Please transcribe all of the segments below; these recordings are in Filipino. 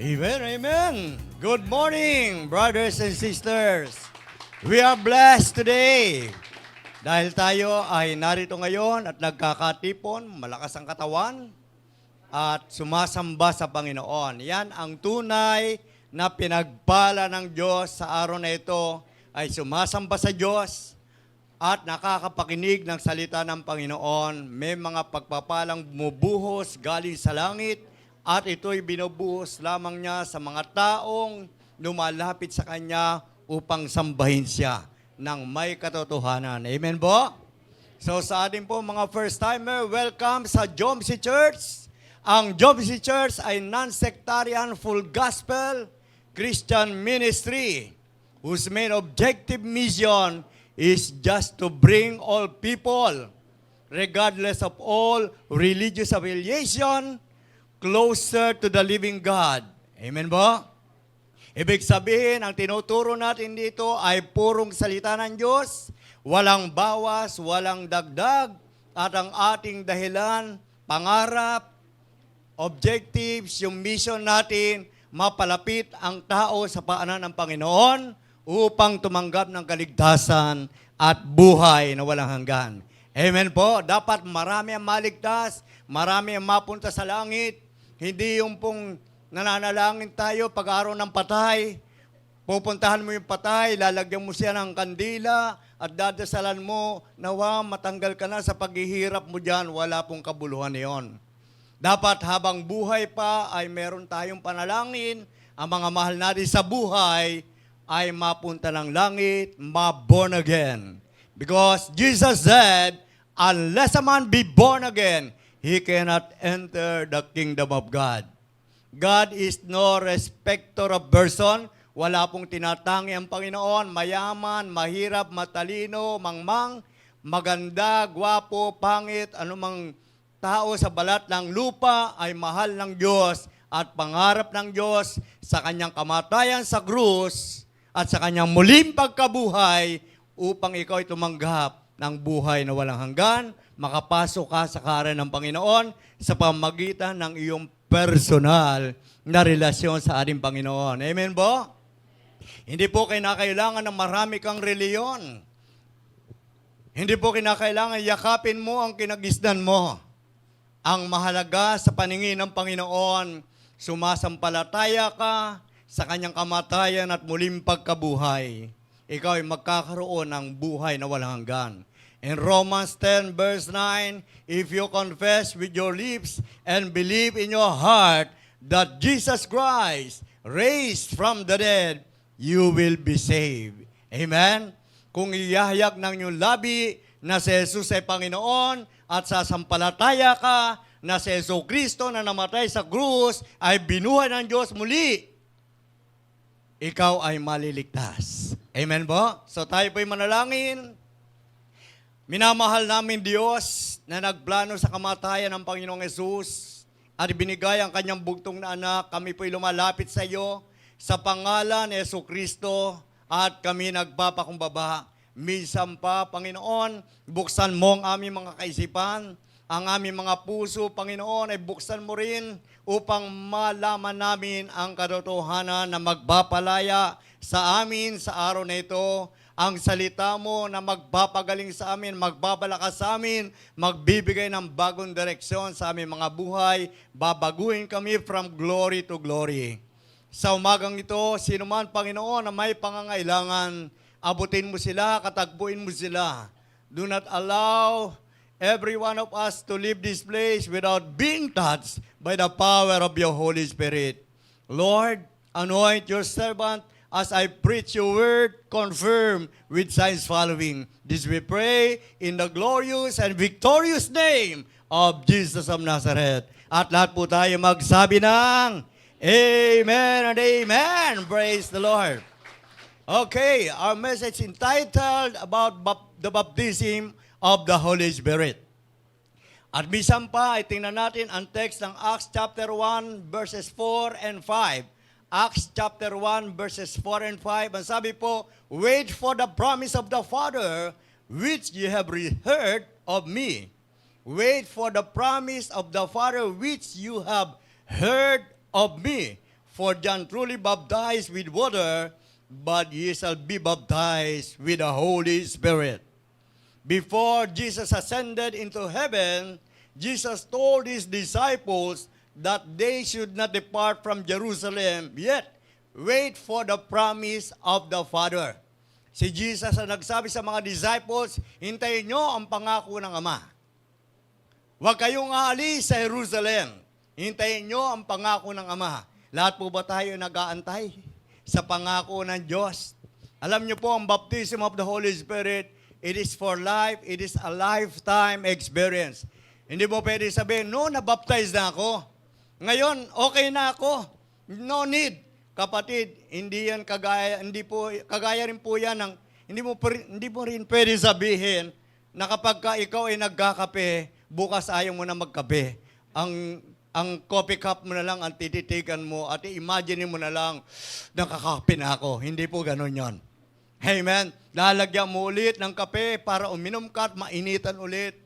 Amen, amen. Good morning, brothers and sisters. We are blessed today. Dahil tayo ay narito ngayon at nagkakatipon, malakas ang katawan, at sumasamba sa Panginoon. Yan ang tunay na pinagpala ng Diyos sa araw na ito ay sumasamba sa Diyos at nakakapakinig ng salita ng Panginoon. May mga pagpapalang bumubuhos galing sa langit at ito'y binubuhos lamang niya sa mga taong lumalapit sa Kanya upang sambahin siya ng may katotohanan. Amen po? So sa ating po mga first-timer, welcome sa Jomsi Church. Ang Jomsi Church ay non-sectarian full gospel Christian ministry whose main objective mission is just to bring all people, regardless of all religious affiliation, closer to the living God. Amen ba? Ibig sabihin, ang tinuturo natin dito ay purong salita ng Diyos, walang bawas, walang dagdag, at ang ating dahilan, pangarap, objectives, yung mission natin, mapalapit ang tao sa paanan ng Panginoon upang tumanggap ng kaligtasan at buhay na walang hanggan. Amen po. Dapat marami ang maligtas, marami ang mapunta sa langit. Hindi yung pong nananalangin tayo pag-araw ng patay. Pupuntahan mo yung patay, lalagyan mo siya ng kandila at dadasalan mo, nawa matanggal ka na sa paghihirap mo dyan, wala pong kabuluhan niyon. Dapat habang buhay pa ay meron tayong panalangin, ang mga mahal natin sa buhay ay mapunta ng langit, ma-born again. Because Jesus said, unless a man be born again, he cannot enter the kingdom of God. God is no respecter of person. Wala pong tinatangi ang Panginoon, mayaman, mahirap, matalino, mangmang, maganda, gwapo, pangit, anumang tao sa balat ng lupa ay mahal ng Diyos at pangarap ng Diyos sa kanyang kamatayan sa krus at sa kanyang muling pagkabuhay upang ikaw ay tumanggap ng buhay na walang hanggan, makapasok ka sa karan ng Panginoon sa pamagitan ng iyong personal na relasyon sa ating Panginoon. Amen po? Hindi po kinakailangan ng marami kang reliyon. Hindi po kinakailangan yakapin mo ang kinagisnan mo. Ang mahalaga sa paningin ng Panginoon, sumasampalataya ka sa kanyang kamatayan at muling pagkabuhay. Ikaw ay magkakaroon ng buhay na walang hanggan. In Romans 10 verse 9, if you confess with your lips and believe in your heart that Jesus Christ raised from the dead, you will be saved. Amen? Kung iyahayag ng iyong labi na si Jesus ay Panginoon at sasampalataya ka na si Jesu Kristo na namatay sa krus ay binuhay ng Diyos muli, ikaw ay maliligtas. Amen po? So tayo po'y manalangin. Minamahal namin Diyos na nagplano sa kamatayan ng Panginoong Yesus at binigay ang kanyang bugtong na anak. Kami po'y lumalapit sa iyo sa pangalan ni Jesu Kristo at kami nagpapakumbaba. Minsan pa, Panginoon, buksan mo ang aming mga kaisipan, ang aming mga puso, Panginoon, ay buksan mo rin upang malaman namin ang katotohanan na magpapalaya sa amin sa araw na ito. Ang salita mo na magpapagaling sa amin, magbabalakas sa amin, magbibigay ng bagong direksyon sa aming mga buhay, babaguhin kami from glory to glory. Sa umagang ito, sino man, Panginoon, na may pangangailangan, abutin mo sila, katagpuin mo sila. Do not allow every one of us to leave this place without being touched by the power of your Holy Spirit. Lord, anoint your servant as I preach your word, confirm with signs following. This we pray in the glorious and victorious name of Jesus of Nazareth. At lahat po tayo magsabi ng Amen and Amen. Praise the Lord. Okay, our message entitled about the baptism of the Holy Spirit. At bisan pa, ay tingnan natin ang text ng Acts chapter 1 verses 4 and 5. Acts chapter 1 verses 4 and 5. Ang sabi po, wait for the promise of the Father which ye have heard of me. Wait for the promise of the Father which you have heard of me. For John truly baptized with water, but ye shall be baptized with the Holy Spirit. Before Jesus ascended into heaven, Jesus told his disciples that they should not depart from Jerusalem, yet wait for the promise of the Father. Si Jesus ang nagsabi sa mga disciples, hintayin nyo ang pangako ng Ama. Huwag kayong aalis sa Jerusalem. Hintayin nyo ang pangako ng Ama. Lahat po ba tayo nag-aantay sa pangako ng Diyos? Alam nyo po, ang baptism of the Holy Spirit, it is for life, it is a lifetime experience. Hindi mo pwede sabihin, no, nabaptize na ako. Ngayon, okay na ako. No need. Kapatid, hindi yan kagaya, kagaya rin po yan ng, hindi mo rin pwede sabihin na kapag ka ikaw ay nagkakape, bukas ayaw mo na magkape. Ang coffee cup mo na lang ang tititikan mo at imagine mo na lang, nakakape na ako. Hindi po ganun yon. Amen. Lalagyan mo ulit ng kape para uminom ka at mainitan ulit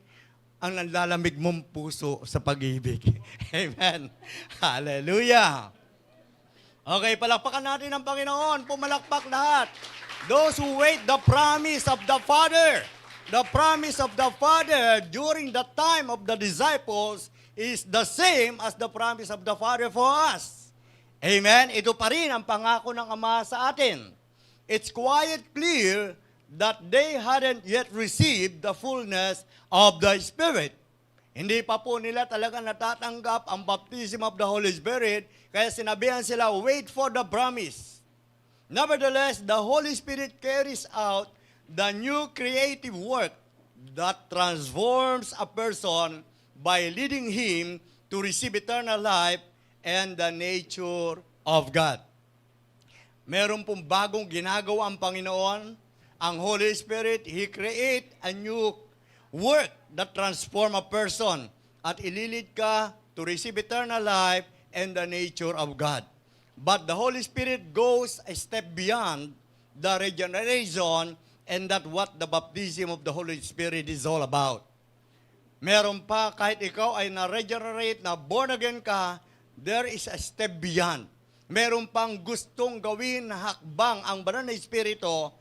ang nanlalamig mong puso sa pag-ibig. Amen. Hallelujah. Okay, palakpakan natin ang Panginoon. Pumalakpak lahat. Those who wait the promise of the Father. The promise of the Father during the time of the disciples is the same as the promise of the Father for us. Amen? Ito pa rin ang pangako ng Ama sa atin. It's quite clear that they hadn't yet received the fullness of the Spirit. Hindi pa po nila talaga natatanggap ang baptism of the Holy Spirit, kaya sinabihan sila, wait for the promise. Nevertheless, the Holy Spirit carries out the new creative work that transforms a person by leading him to receive eternal life and the nature of God. Meron pong bagong ginagawa ang Panginoon, ang Holy Spirit. He create a new work that transform a person at ililid ka to receive eternal life and the nature of God. But the Holy Spirit goes a step beyond the regeneration, and that what the baptism of the Holy Spirit is all about. Meron pa, kahit ikaw ay na-regenerate, na born again ka, there is a step beyond. Meron pang gustong gawin na hakbang ang banal na Espiritu,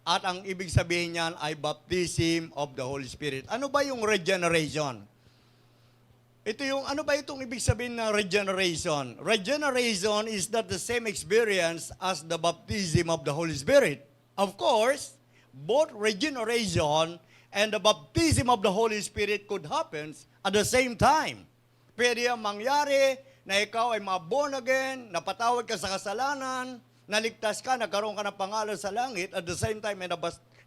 at ang ibig sabihin niyan ay baptism of the Holy Spirit. Ano ba yung regeneration? Ano ba itong ibig sabihin ng regeneration? Regeneration is not the same experience as the baptism of the Holy Spirit. Of course, both regeneration and the baptism of the Holy Spirit could happen at the same time. Pwede ang mangyari na ikaw ay ma-born again, napatawad ka sa kasalanan, naligtas ka, nagkaroon ka ng pangalan sa langit, at the same time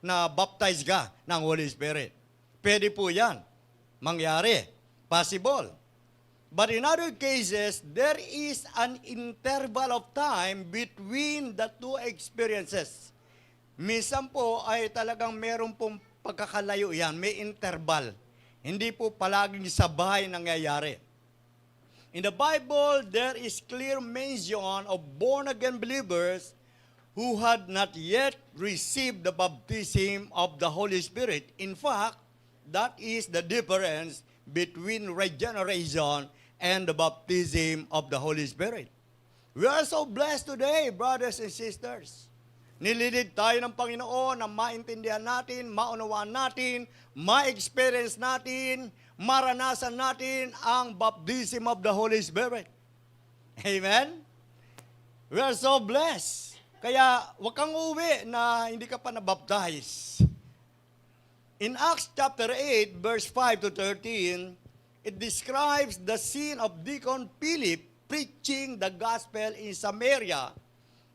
na-baptize ka ng Holy Spirit. Pwede po yan. Mangyari. Possible. But in other cases, there is an interval of time between the two experiences. Minsan po ay talagang meron pong pagkakalayo yan. May interval. Hindi po palaging sabay nangyayari. In the Bible, there is clear mention of born-again believers who had not yet received the baptism of the Holy Spirit. In fact, that is the difference between regeneration and the baptism of the Holy Spirit. We are so blessed today, brothers and sisters. Nililid tayo ng Panginoon na maintindihan natin, maunawaan natin, ma-experience natin, maranasan natin ang baptism of the Holy Spirit. Amen? We are so blessed. Kaya huwag kang uwi na hindi ka pa nabaptize. In Acts chapter 8, verse 5 to 13, it describes the scene of Deacon Philip preaching the gospel in Samaria.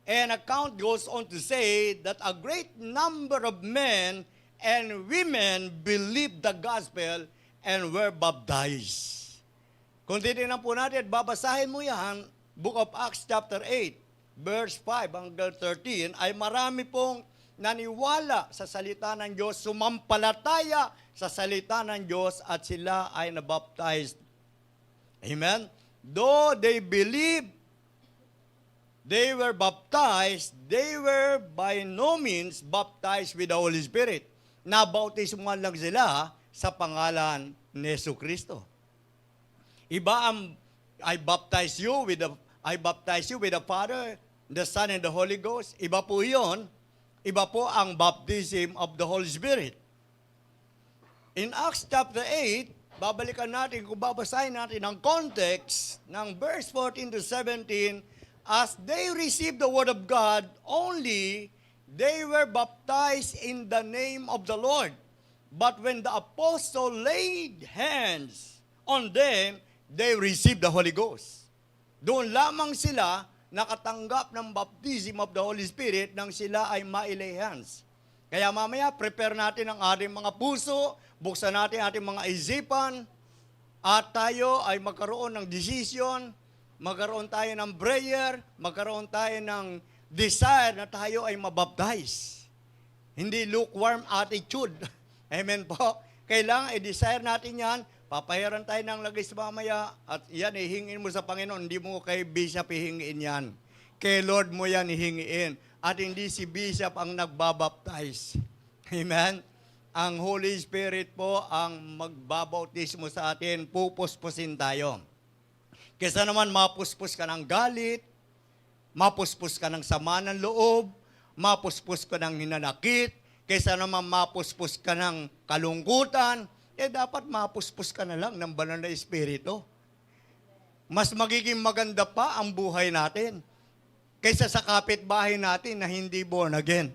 And account goes on to say that a great number of men and women believed the gospel and were baptized. Kung titignan po natin, babasahin mo yan, Book of Acts chapter 8, verse 5 hanggang 13, ay marami pong naniwala sa salita ng Diyos, sumampalataya sa salita ng Diyos, at sila ay nabaptized. Amen? Though they believed, they were baptized, they were by no means baptized with the Holy Spirit. Nabautismuhan lang sila sa pangalan ni Jesu Kristo. Iba ang I baptize you with the I baptize you with the Father, the Son, and the Holy Ghost. Iba po yun. Iba po ang baptism of the Holy Spirit. In Acts chapter 8, babalikan natin, kung babasahin natin ang context ng verse 14 to 17, as they received the word of God, only they were baptized in the name of the Lord. But when the apostle laid hands on them, they received the Holy Ghost. Doon lamang sila nakatanggap ng baptism of the Holy Spirit nang sila ay ma-lay hands. Kaya mamaya, prepare natin ang ating mga puso, buksan natin ating mga isipan, at tayo ay magkaroon ng decision, magkaroon tayo ng prayer, magkaroon tayo ng desire na tayo ay mabaptize. Hindi lukewarm attitude. Amen po. Kailangan i-desire natin yan, papahiran tayo ng lagis mamaya, at yan ihingin mo sa Panginoon, hindi mo kay Bishop ihingiin yan. Kay Lord mo yan ihingiin. At hindi si Bishop ang nagbabaptize. Amen? Ang Holy Spirit po ang magbabautismo sa atin, pupuspusin tayo. Kesa naman mapuspus ka ng galit, mapuspus ka ng sama ng loob, mapuspus ka ng hinanakit, kesa naman mapuspus ka ng kalungkutan, dapat mapuspus ka na lang ng banal na Espiritu. Mas magiging maganda pa ang buhay natin kaysa sa kapitbahay natin na hindi born again.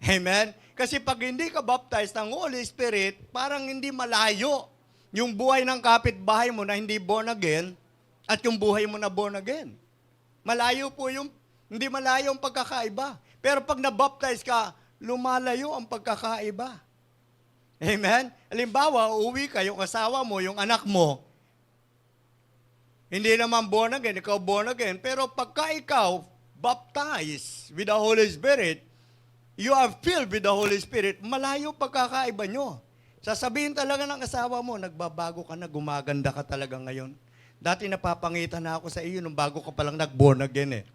Amen? Kasi pag hindi ka baptized ng Holy Spirit, parang hindi malayo yung buhay ng kapitbahay mo na hindi born again at yung buhay mo na born again. Malayo po yung, hindi malayo ang pagkakaiba. Pero pag na-baptize ka, lumalayo ang pagkakaiba. Amen? Halimbawa, uuwi ka, yung asawa mo, yung anak mo, hindi naman born again, ikaw born again. Pero pagka ikaw baptized with the Holy Spirit, you are filled with the Holy Spirit, malayo pagkakaiba nyo. Sasabihin talaga ng asawa mo, nagbabago ka na, gumaganda ka talaga ngayon. Dati napapangitan na ako sa iyo nung bago ka palang nag-born again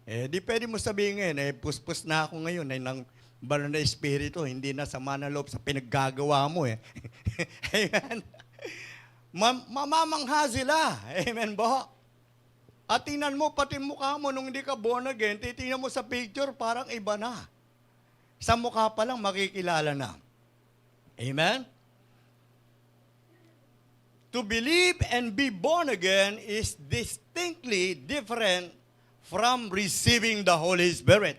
di pwede mo sabihin puspos na ako ngayon ng banal na Espiritu, hindi na sama na loob sa pinaggagawa mo Amen? Mamamangha sila. Amen po? At tingnan mo, pati mukha mo nung hindi ka born again, titingnan mo sa picture, parang iba na. Sa mukha pa lang, makikilala na. Amen? To believe and be born again is distinctly different from receiving the Holy Spirit.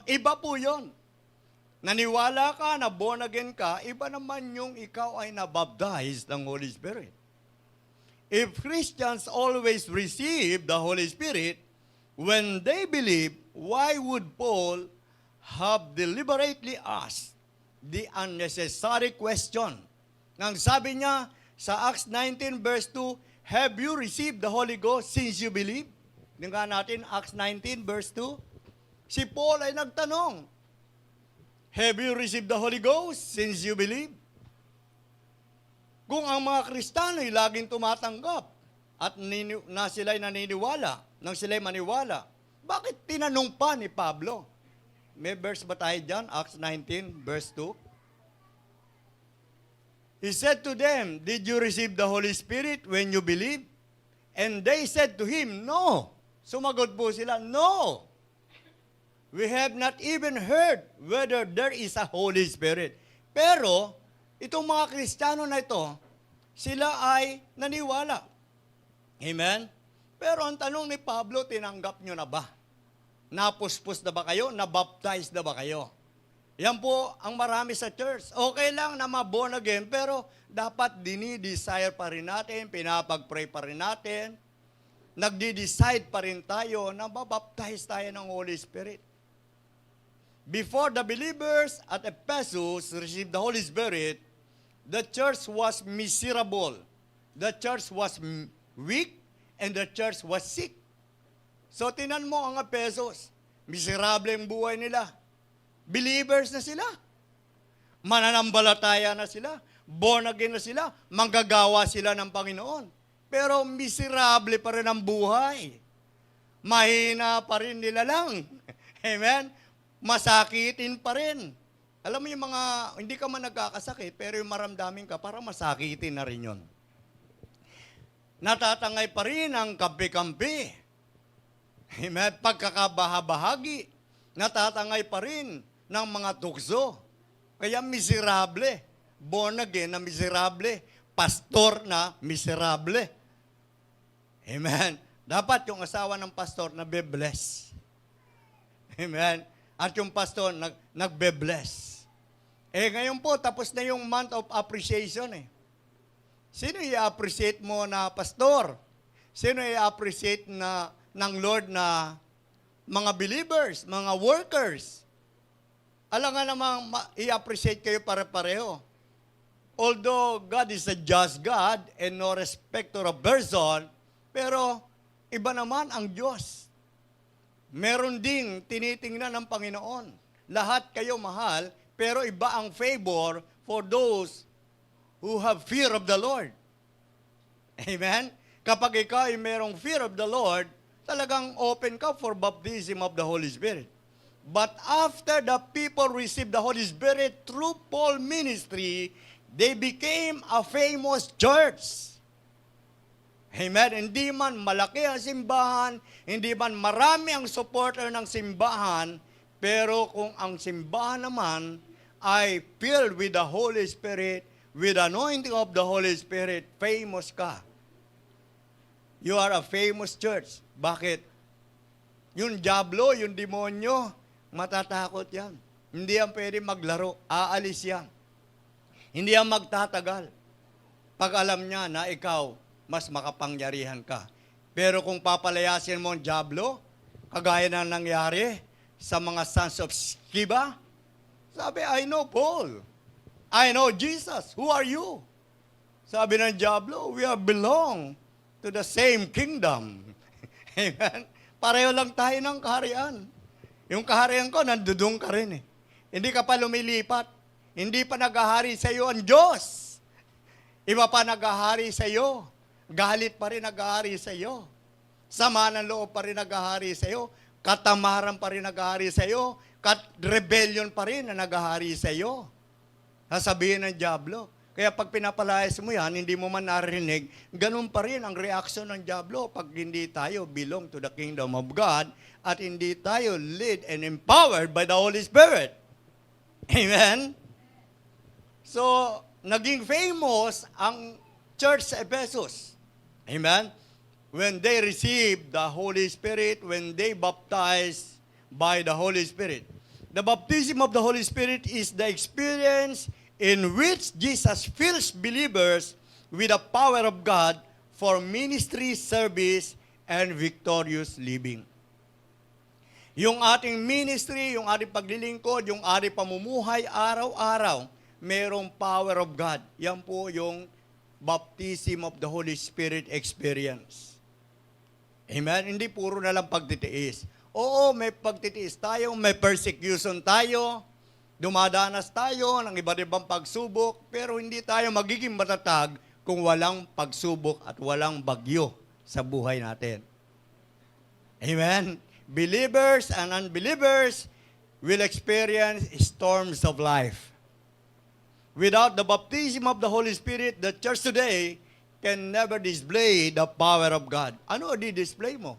Iba po yun. Naniwala ka na born again ka, iba naman yung ikaw ay nabaptized ng Holy Spirit. If Christians always receive the Holy Spirit, when they believe, why would Paul have deliberately asked the unnecessary question? Nang sabi niya sa Acts 19 verse 2, have you received the Holy Ghost since you believe? Tingnan natin Acts 19 verse 2. Si Paul ay nagtanong, have you received the Holy Ghost since you believe? Kung ang mga Kristiyano ay laging tumatanggap at na sila'y naniniwala, nang sila'y maniwala, bakit tinanong pa ni Pablo? May verse ba tayo dyan? Acts 19 verse 2. He said to them, did you receive the Holy Spirit when you believed? And they said to him, no. Sumagot po sila, no. We have not even heard whether there is a Holy Spirit. Pero, itong mga Kristiyano na ito, sila ay naniwala. Amen? Pero ang tanong ni Pablo, tinanggap nyo na ba? Napuspos na ba kayo? Nabaptized na ba kayo? Yan po ang marami sa church. Okay lang na ma-born again, pero dapat dinidesire pa rin natin, pinapag-pray pa rin natin, nagdi-decide pa rin tayo na mabaptize tayo ng Holy Spirit. Before the believers at Ephesus received the Holy Spirit, the church was miserable. The church was weak, and the church was sick. So, tinan mo ang Ephesus. Miserable ang buhay nila. Believers na sila. Mananampalataya na sila. Born again na sila. Manggagawa sila ng Panginoon. Pero miserable pa rin ang buhay. Mahina pa rin nila lang. Amen? Masakitin pa rin. Alam mo yung mga, hindi ka man nagkakasakit, pero yung maramdamin ka, parang masakitin na rin yun. Natatangay pa rin ang kampi-kampi. Amen. Pagkakabahabahagi, natatangay pa rin ng mga tukso. Kaya miserable. Born again na miserable. Pastor na miserable. Amen. Dapat yung asawa ng pastor na be-bless. Amen. At yung pastor nagbe-bless. Ngayon po, tapos na yung month of appreciation Sino i-appreciate mo na pastor? Sino i-appreciate ng Lord na mga believers, mga workers? Alam nga namang i-appreciate kayo pare-pareho. Although God is a just God and no respecter of person, pero iba naman ang Diyos. Meron ding tinitingnan ng Panginoon. Lahat kayo mahal, pero iba ang favor for those who have fear of the Lord. Amen? Kapag ikaw ay merong fear of the Lord, talagang open ka for baptism of the Holy Spirit. But after the people received the Holy Spirit through Paul's ministry, they became a famous church. Amen? Hindi man malaki ang simbahan, hindi man marami ang supporter ng simbahan, pero kung ang simbahan naman ay filled with the Holy Spirit, with anointing of the Holy Spirit, famous ka. You are a famous church. Bakit? Yung diablo, yung demonyo, matatakot yan. Hindi yan pwede maglaro. Aalis yan. Hindi yan magtatagal. Pag alam niya na ikaw, mas makapangyarihan ka. Pero kung papalayasin mo ang diablo, kagaya na nangyari sa mga sons of Sceva, sabi, I know Paul. I know Jesus. Who are you? Sabi ng diablo, we are belong to the same kingdom. Amen? Pareho lang tayo ng kaharian. Yung kaharian ko, nandudong ka rin Hindi ka pa lumilipat. Hindi pa naghahari sa iyo ang Diyos. Iba pa naghahari sa iyo. Galit pa rin naghahari sa iyo. Sama ng loob pa rin naghahari sa iyo. Katamaran pa rin naghahari sa iyo. Rebellion pa rin na naghahari sa iyo. Sasabihin ng diablo. Kaya pag pinapalayas mo yan, hindi mo man narinig, ganun pa rin ang reaksyon ng diablo pag hindi tayo belong to the kingdom of God at hindi tayo led and empowered by the Holy Spirit. Amen? So, naging famous ang church sa Ephesus. Amen? When they received the Holy Spirit, when they baptized by the Holy Spirit. The baptism of the Holy Spirit is the experience in which Jesus fills believers with the power of God for ministry, service, and victorious living. Yung ating ministry, yung ating paglilingkod, yung ating pamumuhay araw-araw, mayroong power of God. Yan po yung baptism of the Holy Spirit experience. Amen? Hindi puro na lang pagtitiis. Oo, may pagtitiis tayo, may persecution tayo, dumadanas tayo ng iba't ibang pagsubok, pero hindi tayo magiging matatag kung walang pagsubok at walang bagyo sa buhay natin. Amen? Believers and unbelievers will experience storms of life. Without the baptism of the Holy Spirit, the church today can never display the power of God. Ano i-display mo?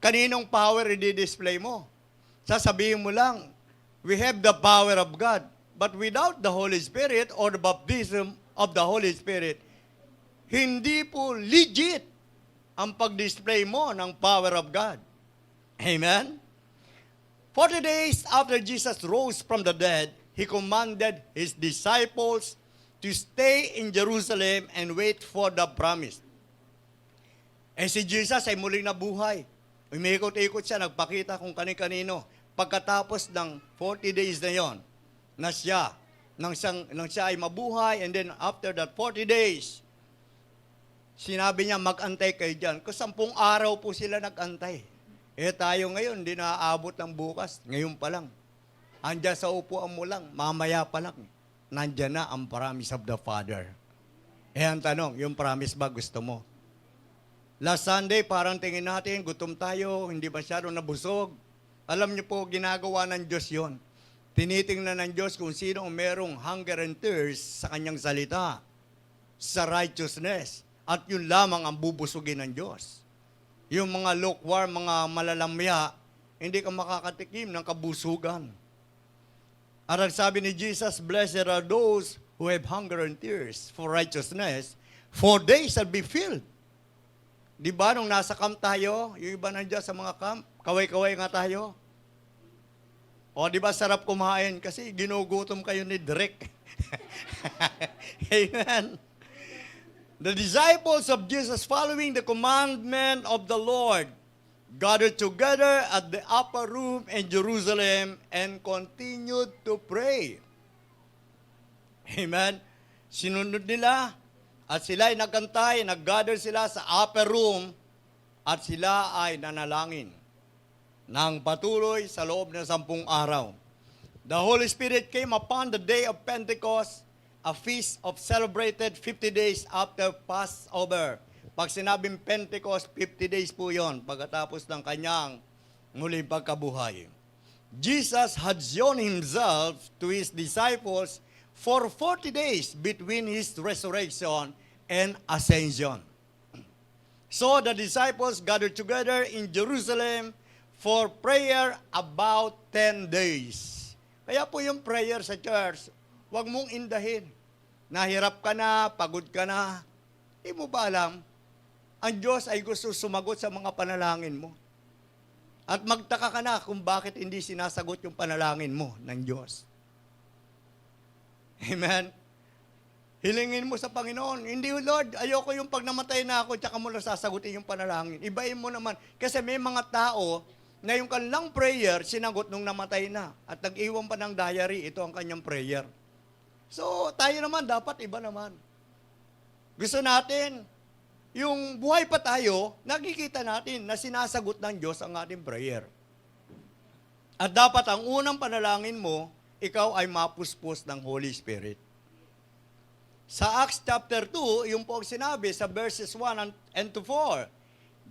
Kaninong power i-display mo? Sasabihin mo lang, we have the power of God. But without the Holy Spirit or the baptism of the Holy Spirit, hindi po legit ang pag-display mo ng power of God. Amen? 40 days after Jesus rose from the dead, He commanded His disciples to stay in Jerusalem and wait for the promise. Si Jesus ay muling nabuhay. Umikot-ikot siya, nagpakita kung kani-kanino. Pagkatapos ng 40 days na yon, na siya, nang siya ay mabuhay, and then after that 40 days, sinabi niya, mag-antay kayo dyan. Kasi 10 araw po sila nag-antay. Tayo ngayon, hindi naaabot ng bukas. Ngayon pa lang. Andiyan sa upuan mo lang, mamaya pa lang. Nandiyan na ang promise of the Father. Ang tanong, yung promise ba gusto mo? Last Sunday, parang tingin natin, gutom tayo, hindi masyadong nabusog. Alam niyo po, ginagawa ng Diyos yon. Tinitingnan ng Diyos kung sino merong hunger and thirst sa kanyang salita, sa righteousness, at yun lamang ang bubusugin ng Diyos. Yung mga lukewarm, mga malalamya, hindi ka makakatikim ng kabusugan. At ang sabi ni Jesus, blessed are those who have hunger and thirst for righteousness, for they shall be filled. Di ba nung nasa camp tayo, yung iba nandiyan sa mga camp, kaway-kaway nga tayo. O di ba sarap kumain kasi ginugutom kayo ni Drek. Amen. The disciples of Jesus following the commandment of the Lord gathered together at the upper room in Jerusalem and continued to pray. Amen. Sinunod nila at sila ay nagkantay, nag-gather sila sa upper room at sila ay nanalangin ng patuloy sa loob ng 10 araw. The Holy Spirit came upon the day of Pentecost, a feast of celebrated 50 days after Passover. Pag sinabing Pentecost, 50 days po yon pagkatapos ng kanyang muling pagkabuhay. Jesus had shown himself to his disciples for 40 days between his resurrection and ascension. So the disciples gathered together in Jerusalem for prayer about 10 days. Kaya po yung prayer sa church, huwag mong indahin. Nahirap ka na, pagod ka na, hindi mo ba alam? Ang Diyos ay gusto sumagot sa mga panalangin mo. At magtaka ka na kung bakit hindi sinasagot yung panalangin mo ng Diyos. Amen? Hilingin mo sa Panginoon. Hindi, Lord, ayoko yung pag namatay na ako, tsaka mo lang sasagutin yung panalangin. Ibahin mo naman. Kasi may mga tao na yung kanilang prayer, sinagot nung namatay na. At nag-iwan pa ng diary, ito ang kanyang prayer. So, tayo naman, dapat iba naman. Gusto natin, yung buhay pa tayo, nakikita natin na sinasagot ng Diyos ang ating prayer. At dapat ang unang panalangin mo, ikaw ay mapuspos ng Holy Spirit. Sa Acts chapter 2, yung po ang sinabi sa verses 1 and to 4,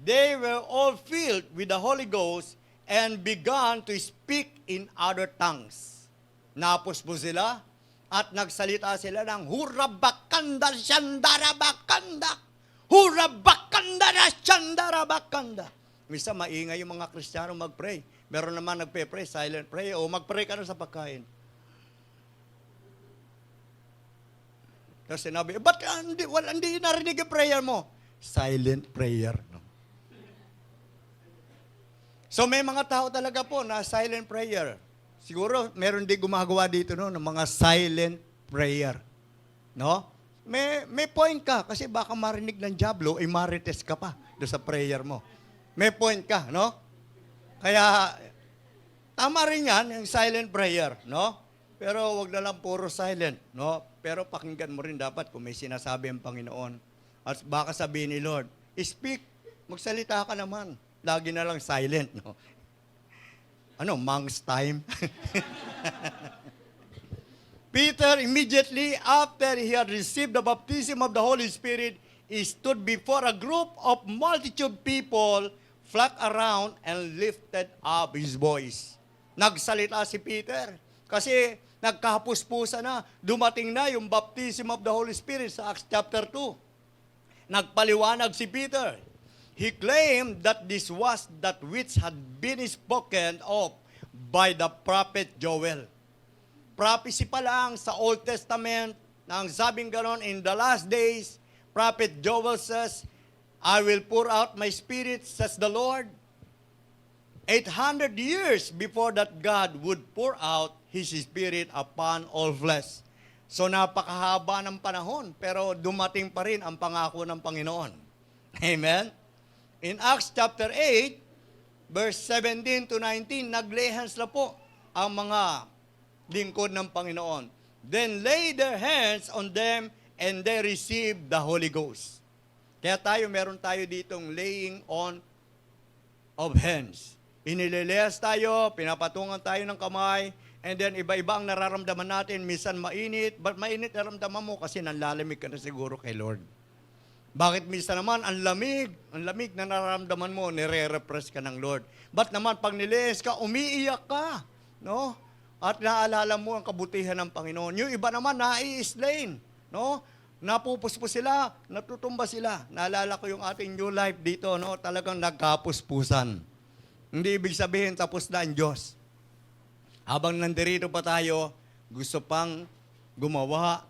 they were all filled with the Holy Ghost and began to speak in other tongues. Napuspos sila at nagsalita sila ng hurabakanda syandarabakanda. Hurabakanda na syandarabakanda. Misa maingay yung mga Kristiyano mag-pray. Meron naman nagpe-pray, silent pray, o mag-pray ka na sa pagkain. Tapos sinabi, ba't hindi narinig yung prayer mo? Silent prayer. No? So may mga tao talaga po na silent prayer. Siguro meron din gumagawa dito no, ng mga silent prayer. No? May point ka kasi baka marinig ng diablo ay marites ka pa do sa prayer mo. May point ka, no? Kaya tama rin 'yan, yung silent prayer, no? Pero wag na lang puro silent, no? Pero pakinggan mo rin dapat kung may sinasabi ang Panginoon. At baka sabihin ni Lord, speak, magsalita ka naman. Lagi na lang silent, no? Ano, monk's time? Peter, immediately after he had received the baptism of the Holy Spirit, he stood before a group of multitude people, flocked around, and lifted up his voice. Nagsalita si Peter kasi nagkahapus-pusa na, dumating na yung baptism of the Holy Spirit sa Acts chapter 2. Nagpaliwanag si Peter. He claimed that this was that which had been spoken of by the prophet Joel. Prophecy pa lang sa Old Testament na ang sabing ganon, in the last days, Prophet Joel says, I will pour out my spirit, says the Lord. 800 years before that God would pour out His Spirit upon all flesh. So napakahaba ng panahon, pero dumating pa rin ang pangako ng Panginoon. Amen? In Acts chapter 8, verse 17 to 19, nag-lay hands na po ang mga lingkod ng Panginoon. Then lay their hands on them and they received the Holy Ghost. Kaya meron tayo ditong laying on of hands. Inililehas tayo, pinapatungan tayo ng kamay, and then iba-iba ang nararamdaman natin. Minsan mainit, but mainit nararamdaman mo kasi nanlalamig ka na siguro kay Lord. Bakit minsan naman ang lamig na nararamdaman mo, nire-repress ka ng Lord. But naman pag nilihas ka, umiiyak ka, no? At naalala mo ang kabutihan ng Panginoon. Yung iba naman, nai-slain, no? Napupuspos sila, natutumba sila. Naalala ko yung ating new life dito, no? Talagang nagkapuspusan. Hindi ibig sabihin tapos na ang Diyos. Habang nandirito pa tayo, gusto pang gumawa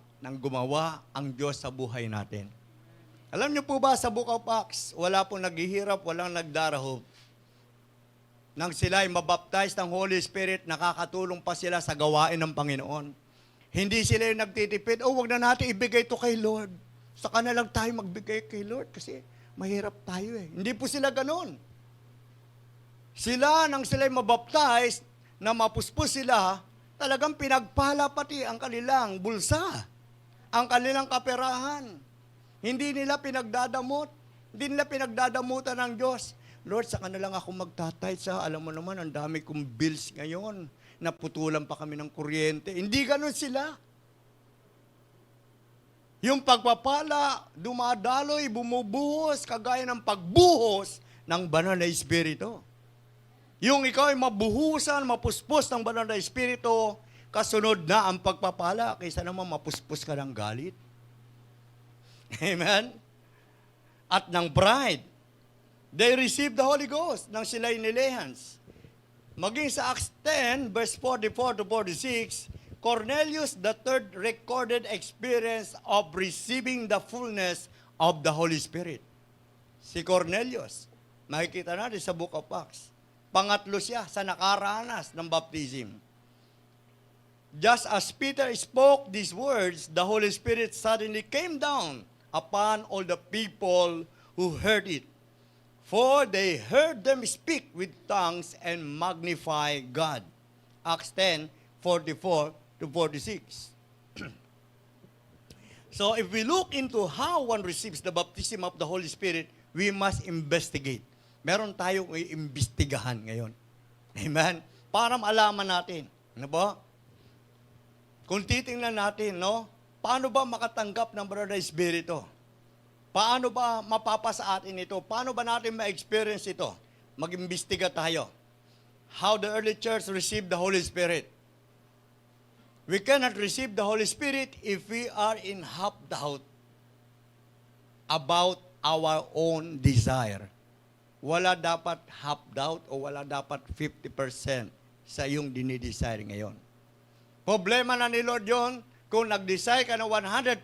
ang Diyos sa buhay natin. Alam niyo po ba sa Book of Acts, wala pong naghihirap, walang nagdarahop. Nang sila ay mabaptize ng Holy Spirit, nakakatulong pa sila sa gawain ng Panginoon. Hindi sila yung nagtitipid, wag na natin ibigay ito kay Lord. Saka na lang tayo magbigay kay Lord kasi mahirap tayo eh. Hindi po sila ganon. Sila, nang sila ay mabaptize, na mapuspos sila, talagang pinagpala pati ang kanilang bulsa, ang kanilang kaperahan. Hindi nila pinagdadamot. Hindi nila pinagdadamutan ng Diyos. Lord, saka na lang ako magtatay sa, alam mo naman, ang dami kong bills ngayon. Naputulan pa kami ng kuryente. Hindi ganun sila. Yung pagpapala, dumadaloy, bumubuhos, kagaya ng pagbuhos ng banal na Espiritu. Yung ikaw ay mabuhusan, mapuspos ng banal na Espiritu, kasunod na ang pagpapala, kaysa naman mapuspos ka ng galit. Amen? At ng pride. They received the Holy Ghost nang sila'y nilehans. Maging sa Acts 10, verse 44 to 46, Cornelius the third recorded experience of receiving the fullness of the Holy Spirit. Si Cornelius, makikita natin sa Book of Acts. Pangatlo siya sa nakaranas ng baptism. Just as Peter spoke these words, the Holy Spirit suddenly came down upon all the people who heard it. For they heard them speak with tongues and magnify God. Acts 10, 44 to 46. So if we look into how one receives the baptism of the Holy Spirit, we must investigate. Meron tayong iimbestigahan ngayon. Amen? Para malaman natin. Ano ba? Kung titingnan natin, no? Paano ba makatanggap ng banal na Espiritu? Paano ba mapapasa atin ito? Paano ba natin ma-experience ito? Mag-imbestiga tayo. How the early church received the Holy Spirit. We cannot receive the Holy Spirit if we are in half doubt about our own desire. Wala dapat half doubt o wala dapat 50% sa iyong dinidesire ngayon. Problema na ni Lord yun, kung nag-desire ka na 100%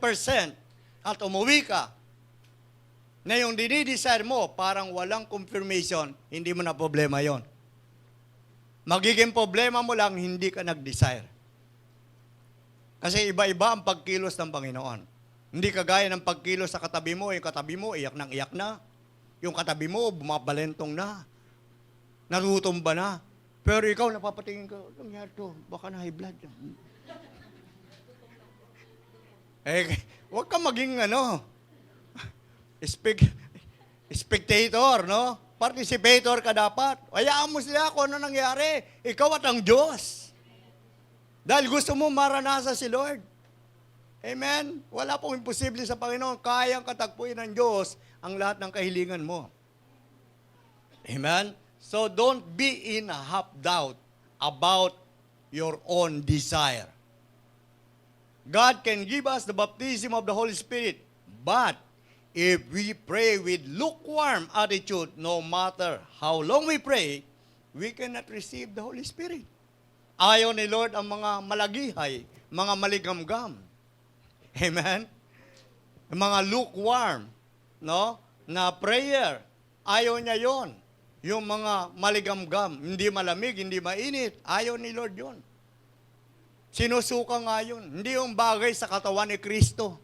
at umuwi ka, na yung dinidesire mo, parang walang confirmation, hindi mo na problema yon. Magiging problema mo lang, hindi ka nag-desire. Kasi iba-iba ang pagkilos ng Panginoon. Hindi kagaya ng pagkilos sa katabi mo, yung katabi mo, iyak na. Yung katabi mo, bumabalentong na. Narutumba na. Pero ikaw, napapatingin ka, nangyari to, baka na high blood. Huwag ka maging spectator, no? Participator ka dapat. Hayaan mo sila kung ano nangyari. Ikaw at ang Diyos. Dahil gusto mo maranasan si Lord. Amen? Wala pong imposible sa Panginoon. Kayang katagpuin ng Diyos ang lahat ng kahilingan mo. Amen? So don't be in a half doubt about your own desire. God can give us the baptism of the Holy Spirit, but if we pray with lukewarm attitude, no matter how long we pray, we cannot receive the Holy Spirit. Ayaw ni Lord ang mga malagihay, mga maligamgam. Amen? Mga lukewarm, no? Na prayer. Ayaw niya yon. Yung mga maligamgam, hindi malamig, hindi mainit. Ayaw ni Lord yon. Sinusuka nga yun. Hindi yung bagay sa katawan ni Kristo.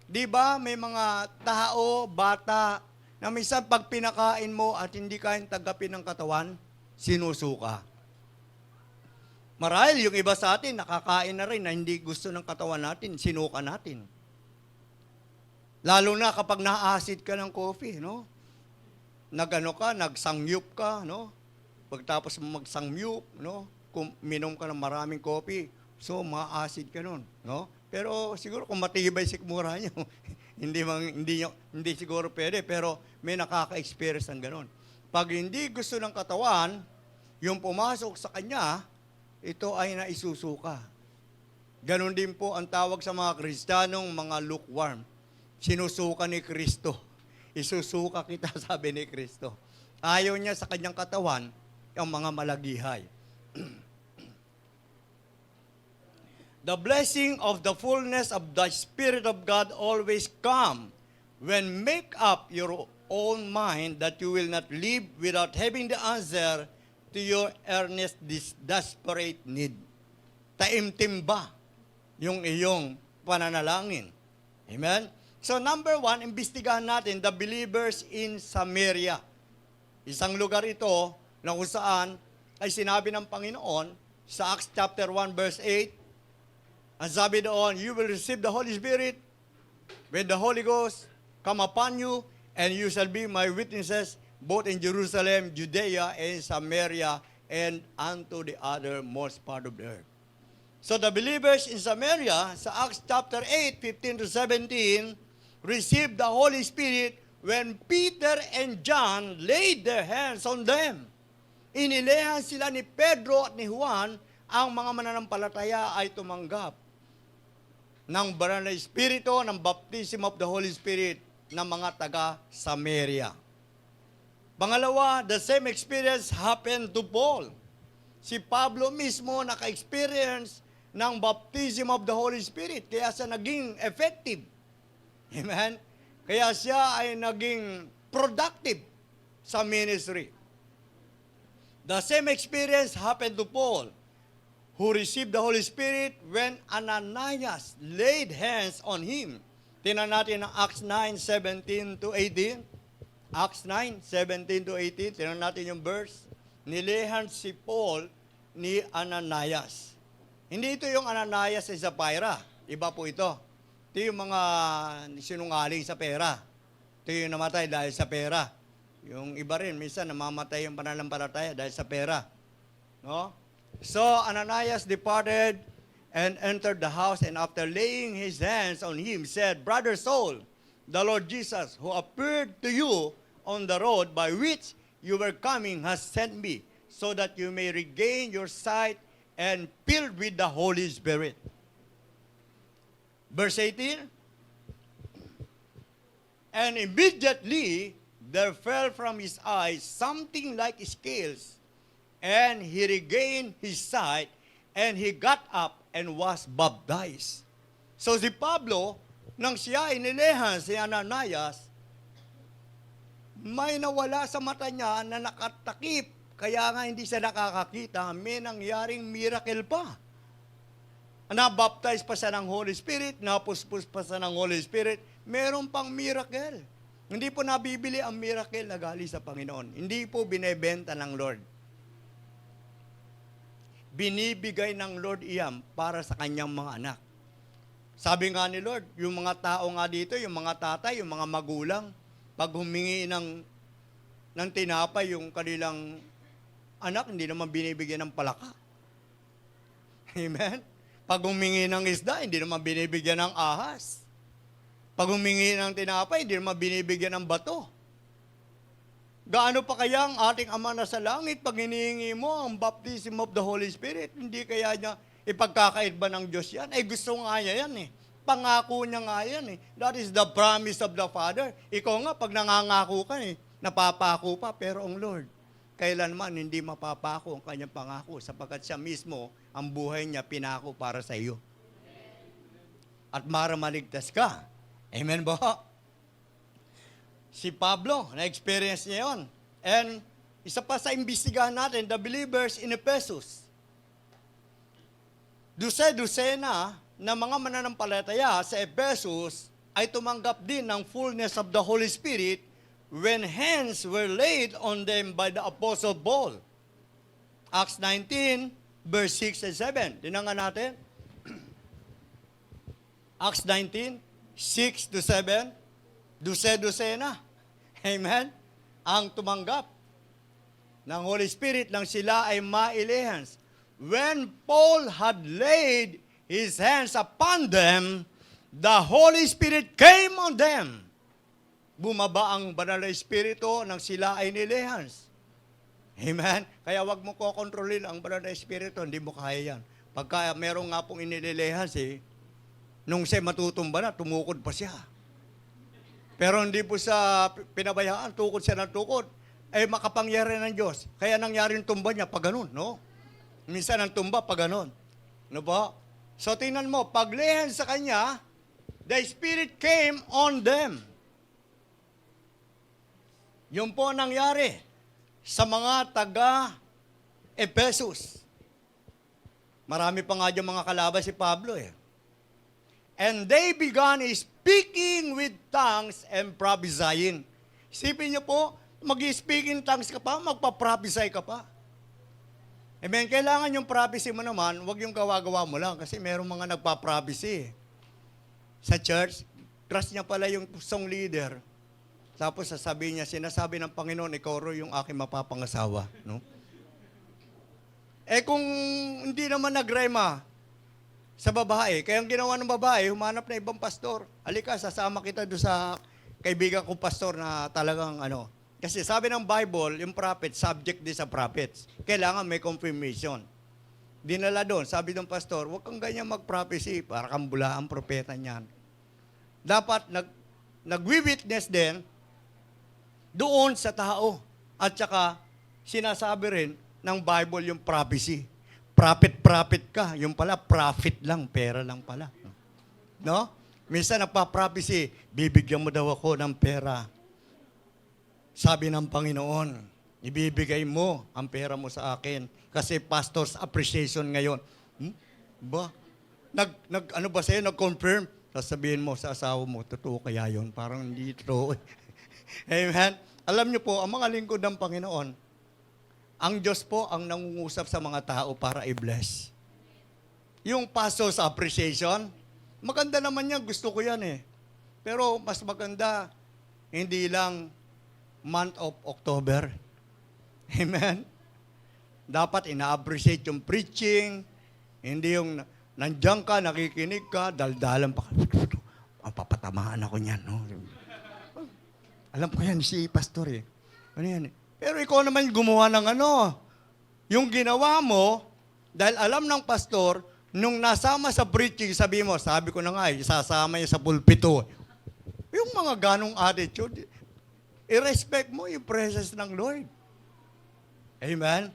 Di ba may mga tao, bata, na minsan pag pinakain mo at hindi kayang tanggapin ng katawan, sinusuka. Marahil yung iba sa atin, nakakain na rin na hindi gusto ng katawan natin, sinuka natin. Lalo na kapag na-acid ka ng coffee, no? Nagsangyup ka, no? Pagtapos mo magsangyup, no? Kung minom ka ng maraming coffee, so ma-acid ka nun, no? Pero siguro kung matibay sikmura nyo, hindi siguro pwede, pero may nakaka-experience ng ganon. Pag hindi gusto ng katawan, yung pumasok sa kanya, ito ay naisusuka. Ganon din po ang tawag sa mga Kristiyanong mga lukewarm. Sinusuka ni Kristo. Isusuka kita, sabi ni Kristo. Ayaw niya sa kanyang katawan ang mga malagihay. The blessing of the fullness of the Spirit of God always come when make up your own mind that you will not live without having the answer to your earnest, desperate need. Taimtim ba yung iyong pananalangin? Amen? So number 1, imbestigahan natin the believers in Samaria. Isang lugar ito na kung saan ay sinabi ng Panginoon sa Acts chapter 1 verse 8, ang sabi doon, you will receive the Holy Spirit when the Holy Ghost come upon you, and you shall be my witnesses both in Jerusalem, Judea, and Samaria, and unto the uttermost part of the earth. So the believers in Samaria, sa Acts chapter 8, 15 to 17, received the Holy Spirit when Peter and John laid their hands on them. Inilehan sila ni Pedro at ni Juan, ang mga mananampalataya ay tumanggap ng banal na Espiritu, ng baptism of the Holy Spirit ng mga taga-Samaria. Pangalawa, the same experience happened to Paul. Si Pablo mismo naka-experience ng baptism of the Holy Spirit, kaya siya naging effective. Amen? Kaya siya ay naging productive sa ministry. The same experience happened to Paul, who received the Holy Spirit when Ananias laid hands on him. Tingnan natin ang Acts 9:17 to 18. Acts 9:17 to 18. Tingnan natin yung verse. Nilehan si Paul ni Ananias. Hindi ito yung Ananias sa Sapphira. Iba po ito. Ito yung mga sinungaling sa pera. Ito yung namatay dahil sa pera. Yung iba rin, minsan namamatay yung pananampalataya dahil sa pera. No? So Ananias departed and entered the house, and after laying his hands on him, said, Brother Saul, the Lord Jesus, who appeared to you on the road by which you were coming, has sent me, so that you may regain your sight and filled with the Holy Spirit. Verse 18, and immediately there fell from his eyes something like scales, and he regained his sight, and he got up and was baptized. So si Pablo, nang siya inilehan si Ananias, may nawala sa mata niya na nakatakip, kaya nga hindi siya nakakakita, may nangyaring miracle pa. Na-baptize pa siya ng Holy Spirit, napuspos pa siya ng Holy Spirit, meron pang miracle. Hindi po nabibili ang miracle na galing sa Panginoon. Hindi po binebenta ng Lord. Binibigay ng Lord iyan para sa kanyang mga anak. Sabi nga ni Lord, yung mga tao nga dito, yung mga tatay, yung mga magulang, pag humingi ng tinapay yung kanilang anak, hindi naman binibigyan ng palaka. Amen? Pag humingi ng isda, hindi naman binibigyan ng ahas. Pag humingi ng tinapay, hindi naman binibigyan ng bato. Gaano pa kaya ang ating Ama na sa langit pag hinihingi mo ang baptism of the Holy Spirit? Hindi kaya niya ipagkakait ba ng Diyos yan? Eh gusto nga niya yan eh. Pangako niya nga yan eh. That is the promise of the Father. Ikaw nga pag nangangako ka eh, napapako pa, pero ang Lord, kailanman hindi mapapako ang kanyang pangako sapagkat siya mismo, ang buhay niya pinako para sa iyo. At para maligtas ka. Amen ba? Si Pablo, na-experience niya yun. And isa pa sa imbestigahan natin, the believers in Ephesus. Duse-dusena na mga mananampalataya sa Ephesus ay tumanggap din ng fullness of the Holy Spirit when hands were laid on them by the Apostle Paul. Acts 19, verse 6 and 7. Tinangan natin. Acts 19, 6 to 7. Duse-dusena. Amen? Ang tumanggap ng Holy Spirit nang sila ay mailehans. When Paul had laid his hands upon them, the Holy Spirit came on them. Bumaba ang banal na Espiritu nang sila ay nilehans. Amen? Kaya wag mo kokontrolin ang banal na Espiritu, hindi mo kaya yan. Pagka meron nga pong inililehans nung siya matutumba na, tumukod pa siya. Pero hindi po sa pinabayaan, tukod siya ng tukod. Eh, makapangyarihan ng Diyos. Kaya nangyari yung tumba niya pag ganun, no? Minsan ang tumba pag ganun. No ba? So, tingnan mo, paglihan sa kanya, the Spirit came on them. Yun po nangyari sa mga taga-Ephesus. Marami pa nga dyan mga kalaban si Pablo eh. And they began speaking with tongues and prophesying. Isipin niyo po, mag-speaking tongues ka pa, magpa-prophesy ka pa. Amen. Kailangan yung prophecy mo naman, huwag yung gawa-gawa mo lang kasi merong mga nagpa-prophecy. Sa church, trust niya pala yung song leader. Tapos sasabihin niya, sinasabi ng Panginoon, ikaw ro yung aking mapapangasawa. No? Eh kung hindi naman nagrema sa babae, kaya ang ginawa ng babae, humanap na ibang pastor. Halika, sasama kita doon sa kaibigan kong pastor na talagang Kasi sabi ng Bible, yung prophet, subject din sa prophets. Kailangan may confirmation. Dinala doon, sabi ng pastor, huwag kang ganyan mag-prophecy, para kang bula ang propeta niyan. Dapat nag-witness din doon sa tao. At saka, sinasabi rin ng Bible yung prophecy. Prophet ka. Yung pala, profit lang, pera lang pala. No? Minsan nagpa-prophecy, bibigyan mo daw ako ng pera. Sabi ng Panginoon, ibibigay mo ang pera mo sa akin. Kasi pastor's appreciation ngayon. Ba? Ano ba sa'yo? Nag-confirm? Sasabihin mo sa asawa mo, totoo kaya yun? Parang hindi totoo. Amen? Alam niyo po, ang mga lingkod ng Panginoon, ang Diyos po ang nangungusap sa mga tao para i-bless. Yung pastor's appreciation, maganda naman yan, gusto ko yan eh. Pero mas maganda, hindi lang month of October. Amen? Dapat ina-appreciate yung preaching, hindi yung nandiyan ka, nakikinig ka, daldalan pa. Ang papatamaan ako niyan. No? Alam ko yan si pastor eh. Ano yan eh? Pero ikaw naman gumawa ng yung ginawa mo, dahil alam ng pastor, nung nasama sa preaching, sabi ko na nga, isasama niya sa pulpito. Yung mga ganong attitude, i-respect mo yung presence ng Lord. Amen?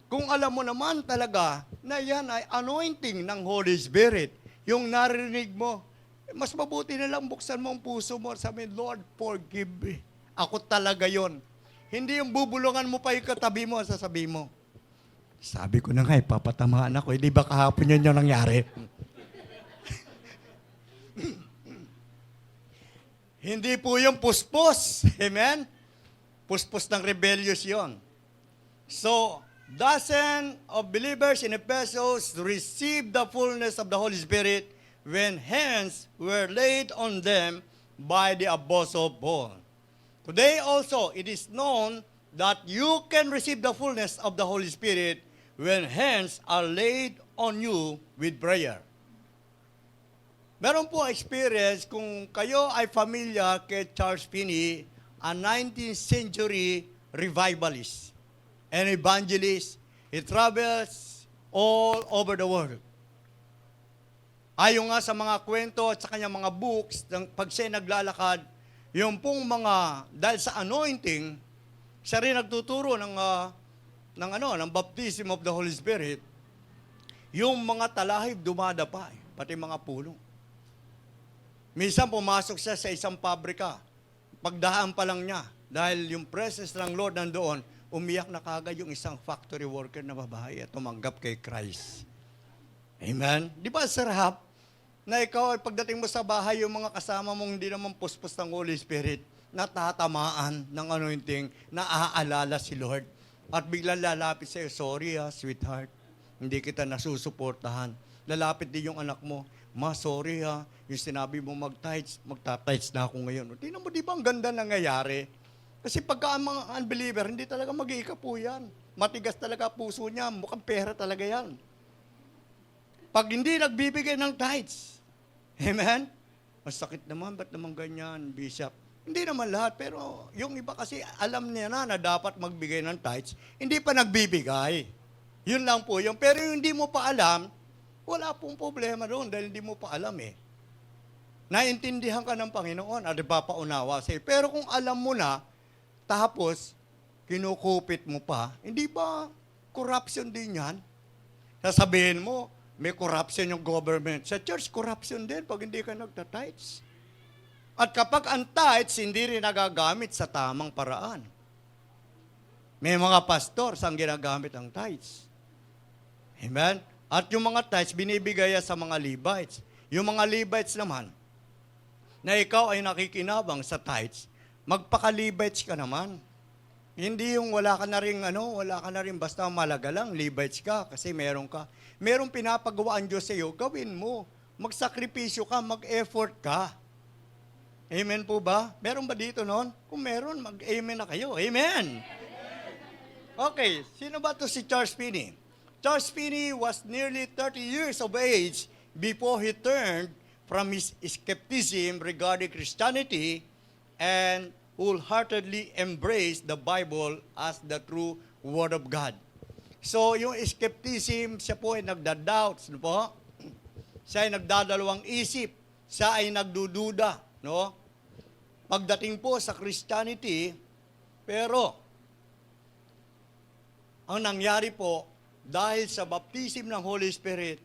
Kung alam mo naman talaga na yan ay anointing ng Holy Spirit, yung narinig mo, mas mabuti na lang buksan mo ang puso mo at sabihin, Lord, forgive me. Ako talaga yon. Hindi yung bubulungan mo pa yung katabi mo, sasabihin mo, sabi ko na nga, papatamaan ako. Hindi ba kahapon yun yung nangyari? Hindi po yung puspos. Amen? Puspos ng rebellious yon. So, dozens of believers in Ephesus received the fullness of the Holy Spirit when hands were laid on them by the Apostle Paul. Today also, it is known that you can receive the fullness of the Holy Spirit when hands are laid on you with prayer. Meron po experience kung kayo ay familiar kay Charles Finney, a 19th century revivalist and evangelist. He travels all over the world. Ayon nga sa mga kwento at sa kanyang mga books, pag siya naglalakad, yung pong dahil sa anointing, siya rin nagtuturo ng baptism of the Holy Spirit, yung mga talahib dumadapa, pati mga pulong. Minsan pumasok siya sa isang pabrika, pagdaan pa lang niya, dahil yung presence ng Lord nandoon, umiyak na kagad yung isang factory worker na babae at tumanggap kay Christ. Amen? Di ba sarap na ikaw ay pagdating mo sa bahay, yung mga kasama mong hindi naman puspos ng Holy Spirit, natatamaan ng anointing, naaalala si Lord. At biglang lalapit sa'yo, sorry sweetheart, hindi kita nasusuportahan. Lalapit din yung anak mo, ma, sorry yung sinabi mo mag-tights, magta-tights na ako ngayon. Tingnan mo, di ba ang ganda nangyayari? Kasi pagka ang mga unbeliever, hindi talaga mag-iikapo yan. Matigas talaga puso niya, mukhang pera talaga yan. Pag hindi nagbibigay ng tithes, amen? Masakit naman, ba't naman ganyan, Bishop? Hindi naman lahat, pero yung iba kasi alam niya na dapat magbigay ng tithes, hindi pa nagbibigay. Yun lang po yun. Pero yung hindi mo pa alam, wala pong problema doon dahil hindi mo pa alam eh. naintindihan ka ng Panginoon at ipapaunawa sa'yo. Pero kung alam mo na, tapos kinukupit mo pa, hindi ba corruption din yan? Sasabihin mo, may corruption yung government. Sa church, corruption din pag hindi ka nagtatites. At kapag ang tithes, hindi rin nagagamit sa tamang paraan. May mga pastor saan ginagamit ang tithes. Amen? At yung mga tithes, binibigay sa mga Levites. Yung mga Levites naman, na ikaw ay nakikinabang sa tithes, magpaka-Levites ka naman. Hindi yung wala ka na rin basta malaga lang, Levites ka kasi meron ka. Merong pinapagawa ang Diyos sa iyo, gawin mo. Magsakripisyo ka, mag-effort ka. Amen po ba? Meron ba dito noon? Kung meron, mag-amen na kayo. Amen! Okay, sino ba to si Charles Finney? Charles Finney was nearly 30 years of age before he turned from his skepticism regarding Christianity and wholeheartedly embraced the Bible as the true Word of God. So, yung skepticism, siya po ay nagda-doubts, no po? Siya ay nagdadalawang isip, siya ay nagdududa, no? Pagdating po sa Christianity, pero, ang nangyari po, dahil sa baptism ng Holy Spirit,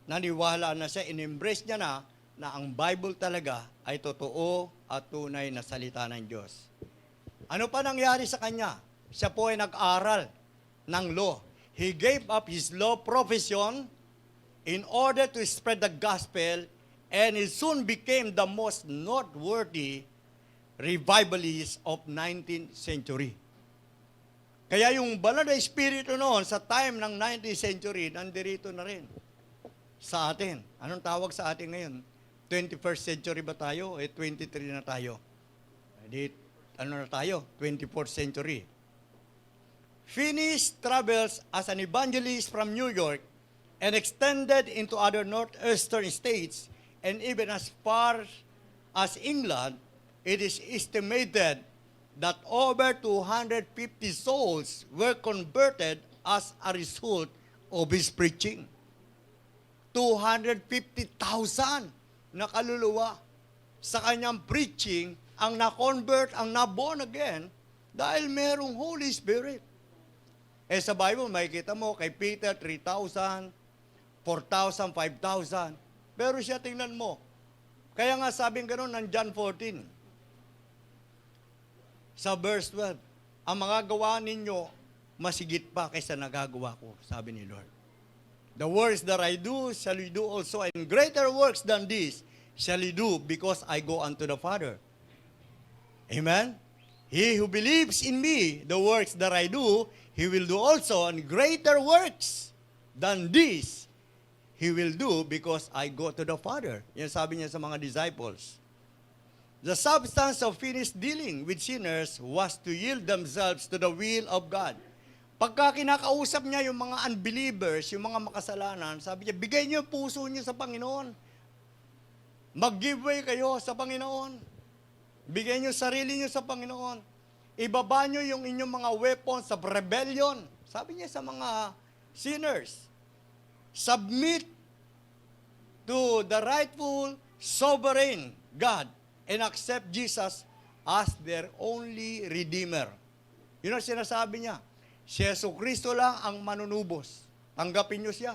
naniwala na siya, in-embrace niya na ang Bible talaga ay totoo at tunay na salita ng Diyos. Ano pa nangyari sa kanya? Siya po ay nag-aral ng law. He gave up his law profession in order to spread the gospel, and he soon became the most noteworthy revivalist of 19th century. Kaya yung banal na espiritu noon sa time ng 19th century, nandirito na rin sa atin. Anong tawag sa atin ngayon? 21st century ba tayo? 23 na tayo. Ano na tayo? 24th century. Finney's travels as an evangelist from New York and extended into other northeastern states and even as far as England. It is estimated that over 250 souls were converted as a result of his preaching. 250,000 na kaluluwa sa kanyang preaching ang na-convert, ang na-born again dahil merong Holy Spirit. Sa Bible, makikita mo kay Peter 3,000, 4,000, 5,000. Pero siya, tingnan mo. Kaya nga sabing gano'n ng John 14. Sa verse 12, ang mga gawa ninyo masigit pa kaysa nagagawa ko, sabi ni Lord. The works that I do, shall you do also, and greater works than this shall you do, because I go unto the Father. Amen? He who believes in me, the works that I do, he will do also, and greater works than this he will do, because I go to the Father. Yan sabi niya sa mga disciples. The substance of Finney's dealing with sinners was to yield themselves to the will of God. Pagka kinakausap niya yung mga unbelievers, yung mga makasalanan, sabi niya, bigay niyo puso niyo sa Panginoon. Mag-giveaway kayo sa Panginoon. Bigay niyo sarili niyo sa Panginoon. Ibaba niyo yung inyong mga weapons of rebellion. Sabi niya sa mga sinners, submit to the rightful, sovereign God and accept Jesus as their only Redeemer. Yun ang sinasabi niya. Si Jesucristo lang ang manunubos. Tanggapin niyo siya.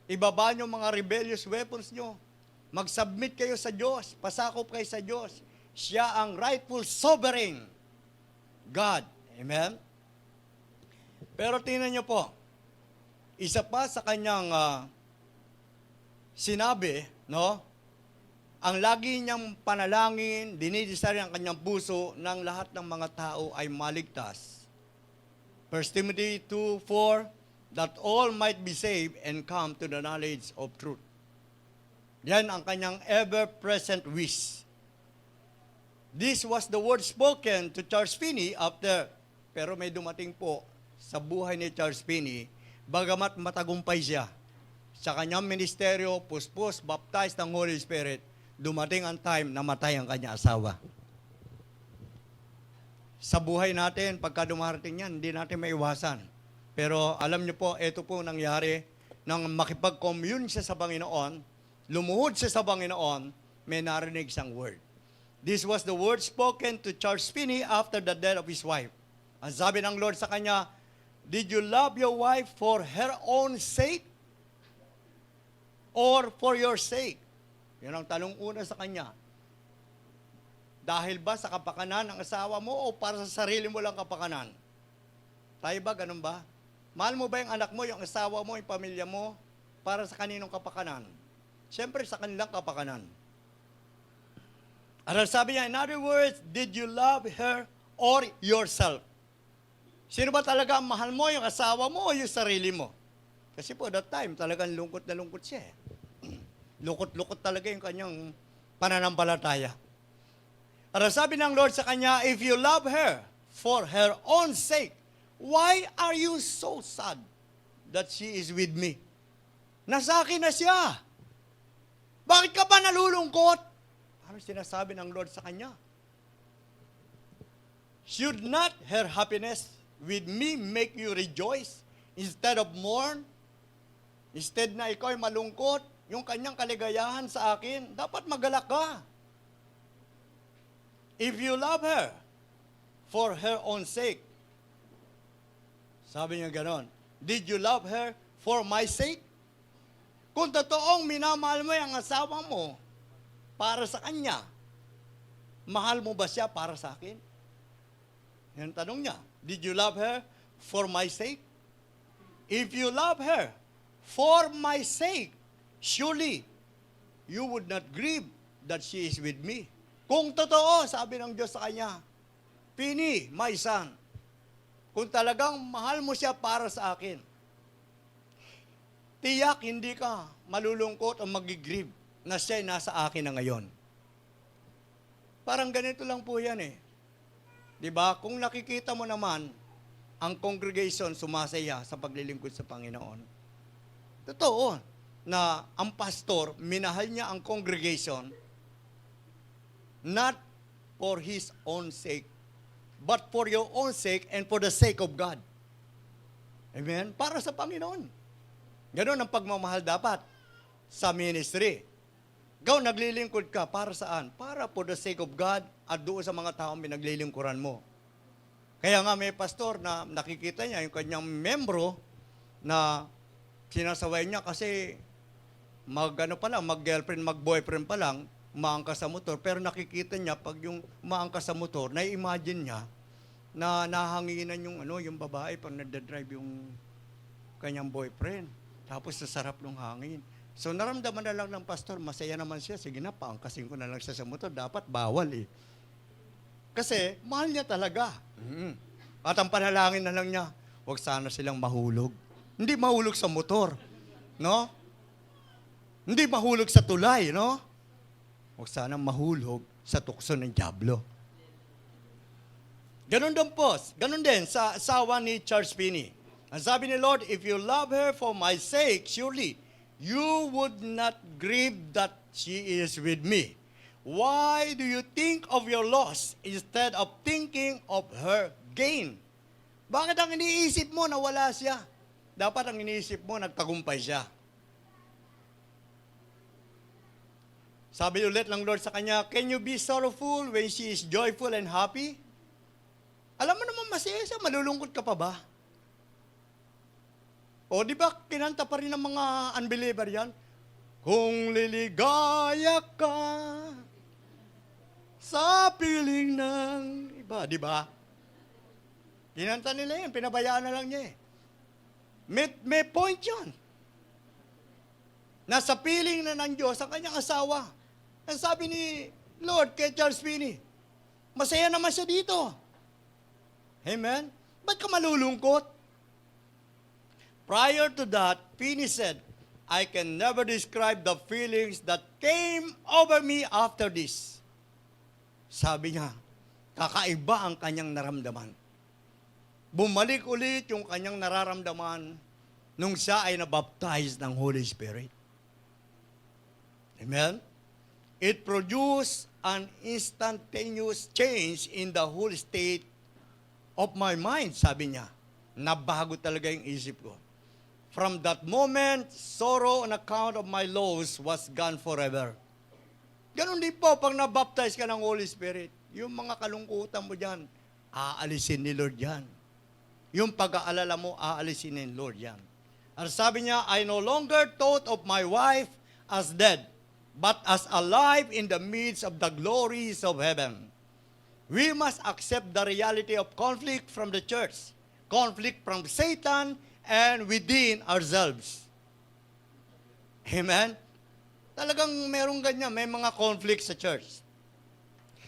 Ibaba niyo mga rebellious weapons niyo. Mag-submit kayo sa Diyos. Pasakop kayo sa Diyos. Siya ang rightful sovereign God. Amen? Pero tingnan niyo po, isa pa sa kanyang sinabi, no? Ang lagi niyang panalangin, dinidesire ang kanyang puso ng lahat ng mga tao ay maligtas. 1 Timothy 2:4, that all might be saved and come to the knowledge of truth. Yan ang kanyang ever-present wish. This was the word spoken to Charles Finney after, pero may dumating po sa buhay ni Charles Finney, bagamat matagumpay siya. Sa kanyang ministeryo, puspos, baptized ng Holy Spirit, dumating ang time na matay ang kanyang asawa. Sa buhay natin, pagka dumarating yan, hindi natin maiwasan. Pero alam niyo po, ito po nangyari, nang makipag-commune siya sa Panginoon, lumuhod siya sa Panginoon, may narinig siyang word. This was the word spoken to Charles Finney after the death of his wife. Ang sabi ng Lord sa kanya, did you love your wife for her own sake or for your sake? Yan ang tanong una sa kanya. Dahil ba sa kapakanan ng asawa mo o para sa sarili mo lang kapakanan? Tayo ba, ganun ba? Mahal mo ba yung anak mo, yung asawa mo, yung pamilya mo, para sa kaninong kapakanan? Siyempre, sa kanilang kapakanan. At sabi niya, in other words, did you love her or yourself? Sino ba talaga ang mahal mo, yung asawa mo o yung sarili mo? Kasi po, that time, talagang lungkot na lungkot siya. Lungkot-lungkot talaga yung kanyang pananampalataya. At sabi ng Lord sa kanya, if you love her for her own sake, why are you so sad that she is with me? Nasa akin na siya. Bakit ka ba nalulungkot? Ano sinasabi ng Lord sa kanya? Should not her happiness with me make you rejoice instead of mourn? Instead na ikaw ay malungkot, yung kanyang kaligayahan sa akin, dapat magalak ka. If you love her for her own sake, sabi niya ganon, did you love her for my sake? Kung totoong minamahal mo yung asawa mo para sa kanya, mahal mo ba siya para sa akin? Yan tanong niya, did you love her for my sake? If you love her for my sake, surely you would not grieve that she is with me. Kung totoo, sabi ng Diyos sa kanya, Pini, my son, kung talagang mahal mo siya para sa akin, tiyak hindi ka malulungkot o magigrieve na siya ay nasa akin na ngayon. Parang ganito lang po yan eh. Diba? Kung nakikita mo naman, ang congregation sumasaya sa paglilingkod sa Panginoon. Totoo na ang pastor, minahal niya ang congregation not for his own sake, but for your own sake and for the sake of God. Amen? Para sa Panginoon. Ganon ang pagmamahal dapat sa ministry. Ikaw naglilingkod ka, para saan? Para for the sake of God at doon sa mga taong pinaglilingkuran mo. Kaya nga may pastor na nakikita niya yung kanyang membro na sinasaway niya kasi mag-girlfriend, mag-boyfriend pa lang, umaangkas sa motor, pero nakikita niya pag yung umaangkas sa motor, na-imagine niya na nahanginan yung babae pag nagdadrive yung kanyang boyfriend. Tapos sa sarap ng hangin. So naramdaman na lang ng pastor, masaya naman siya, sige na, paangkasin ko na lang siya sa motor, dapat bawal eh. Kasi mahal niya talaga. At ang panalangin na lang niya, huwag sana silang mahulog. Hindi mahulog sa motor, no? Hindi mahulog sa tulay, no? Huwag sana mahulog sa tukso ng dyablo. Ganon din sa asawa ni Charles Finney. Ang sabi ni Lord, if you love her for my sake, surely you would not grieve that she is with me. Why do you think of your loss instead of thinking of her gain? Bakit ang iniisip mo na wala siya? Dapat ang iniisip mo, nagtagumpay siya. Sabi ulit ng Lord sa kanya, can you be sorrowful when she is joyful and happy? Alam mo naman masaya siya, malulungkot ka pa ba? O di ba kinanta pa rin ng mga unbeliever yan? Kung liligaya ka sa piling ng iba, di ba? Kinanta nila yan, pinabayaan na lang niya eh. May point yun. Nasa piling na ng Diyos ang kanyang asawa. Ang sabi ni Lord kay Charles Finney, masaya naman siya dito. Amen? Ba't ka malulungkot? Prior to that, Finney said, I can never describe the feelings that came over me after this. Sabi niya, kakaiba ang kanyang naramdaman. Bumalik ulit yung kanyang nararamdaman nung siya ay nabaptize ng Holy Spirit. Amen? It produced an instantaneous change in the whole state of my mind, sabi niya. Nabago talaga yung isip ko. From that moment, sorrow on account of my loss was gone forever. Ganon din po, pag nabaptize ka ng Holy Spirit, yung mga kalungkutan mo dyan, aalisin ni Lord yan. Yung pag-aalala mo, aalisin ni Lord yan. At sabi niya, I no longer thought of my wife as dead, but as alive in the midst of the glories of heaven. We must accept the reality of conflict from the church, conflict from Satan, and within ourselves. Amen? Talagang merong ganyan, may mga conflict sa church.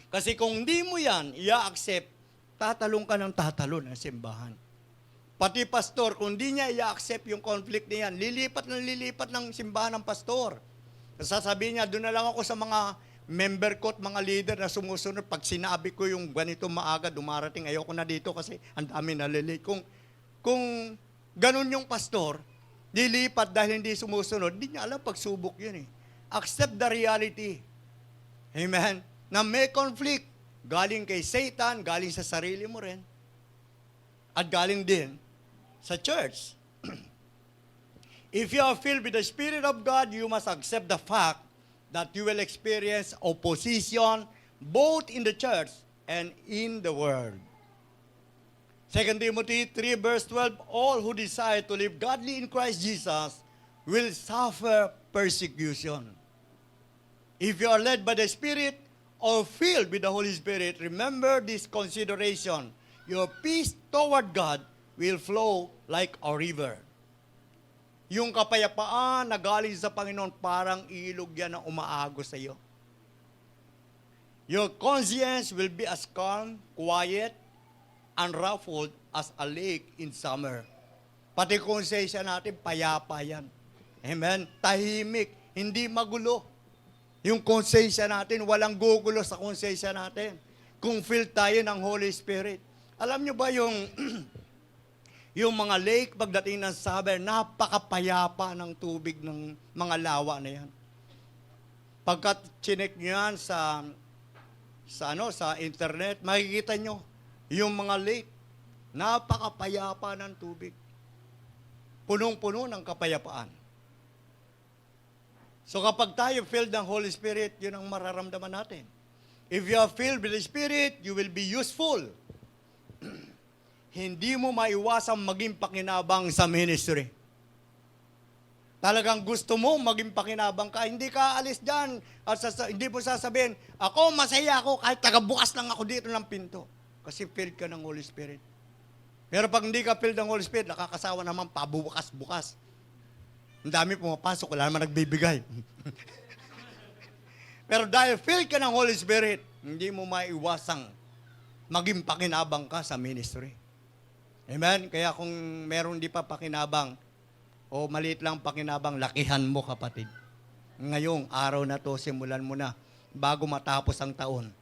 Kasi kung hindi mo yan, i-accept, tatalong ka ng tatalon ng simbahan. Pati pastor, kung hindi niya i-accept yung conflict na yan, lilipat ng simbahan ng pastor. Sasabihin niya, doon na lang ako sa mga member ko at mga leader na sumusunod. Pag sinabi ko yung ganito maaga, dumarating, ayoko na dito kasi ang dami nalilate. Kung ganun yung pastor, lilipat dahil hindi sumusunod, hindi niya alam pagsubok yun eh. Accept the reality. Amen? Na may conflict. Galing kay Satan, galing sa sarili mo rin. At galing din sa church. If you are filled with the Spirit of God, you must accept the fact that you will experience opposition both in the church and in the world. 2 Timothy 3 verse 12, all who desire to live godly in Christ Jesus will suffer persecution. If you are led by the Spirit or filled with the Holy Spirit, remember this consideration. Your peace toward God will flow like a river. Yung kapayapaan na galing sa Panginoon, parang ilog yan na umaagos sa iyo. Your conscience will be as calm, quiet, unruffled as a lake in summer. Pati konsensya natin, payapa yan. Amen? Tahimik, hindi magulo. Yung konsensya natin, walang gugulo sa konsensya natin. Kung filled tayo ng Holy Spirit. Alam nyo ba yung yung mga lake pagdating ng summer, napakapayapa ng tubig ng mga lawa na yan. Pagkat chinek nyo yan sa internet, makikita nyo yung mga lake, napakapayapa ng tubig. Punong-puno ng kapayapaan. So kapag tayo filled ng Holy Spirit, yun ang mararamdaman natin. If you are filled with the Spirit, you will be useful. Hindi mo maiwasang maging pakinabang sa ministry. Talagang gusto mo maging pakinabang ka, hindi ka alis dyan at hindi mo sasabihin, ako masaya ako kahit tagabukas lang ako dito ng pinto. Kasi filled ka ng Holy Spirit. Pero pag hindi ka filled ng Holy Spirit, nakakasawa naman pabukas-bukas. Ang dami pumapasok, wala naman nagbibigay. Pero dahil filled ka ng Holy Spirit, hindi mo maiwasang maging pakinabang ka sa ministry. Amen? Kaya kung meron di pa pakinabang, o maliit lang pakinabang, lakihan mo kapatid. Ngayong araw na to, simulan mo na bago matapos ang taon.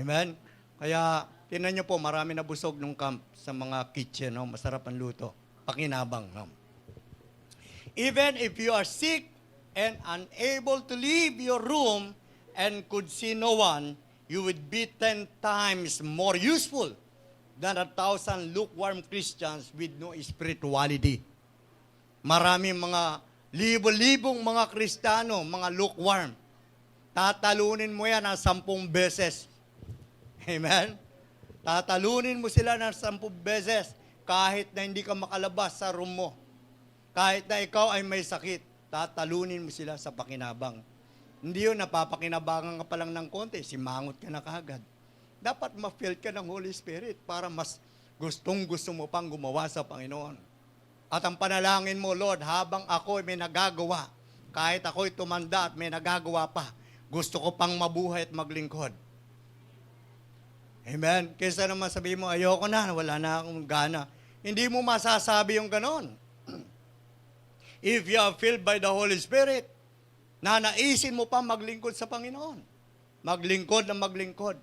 Amen? Kaya, tinan nyo po, marami na busog nung camp sa mga kitchen, no? Masarap ang luto. Pakinabang. No? Even if you are sick and unable to leave your room and could see no one, you would be 10 times more useful than 1,000 lukewarm Christians with no spirituality. Maraming mga libo-libong mga Kristiyano, mga lukewarm. Tatalunin mo yan ng 10 beses. Amen? Tatalunin mo sila ng 10 beses kahit na hindi ka makalabas sa room mo. Kahit na ikaw ay may sakit, tatalunin mo sila sa pakinabang. Hindi yun, napapakinabangan ka pa lang ng konti, simangot ka na kagad. Dapat ma-filled ka ng Holy Spirit para mas gustong-gusto mo pang gumawa sa Panginoon. At ang panalangin mo, Lord, habang ako may nagagawa, kahit ako'y tumanda at may nagagawa pa, gusto ko pang mabuhay at maglingkod. Amen? Kaysa naman sabihin mo, ayoko na, wala na akong gana. Hindi mo masasabi yung ganon. If you are filled by the Holy Spirit, nanaisin mo pa maglingkod sa Panginoon. Maglingkod na maglingkod.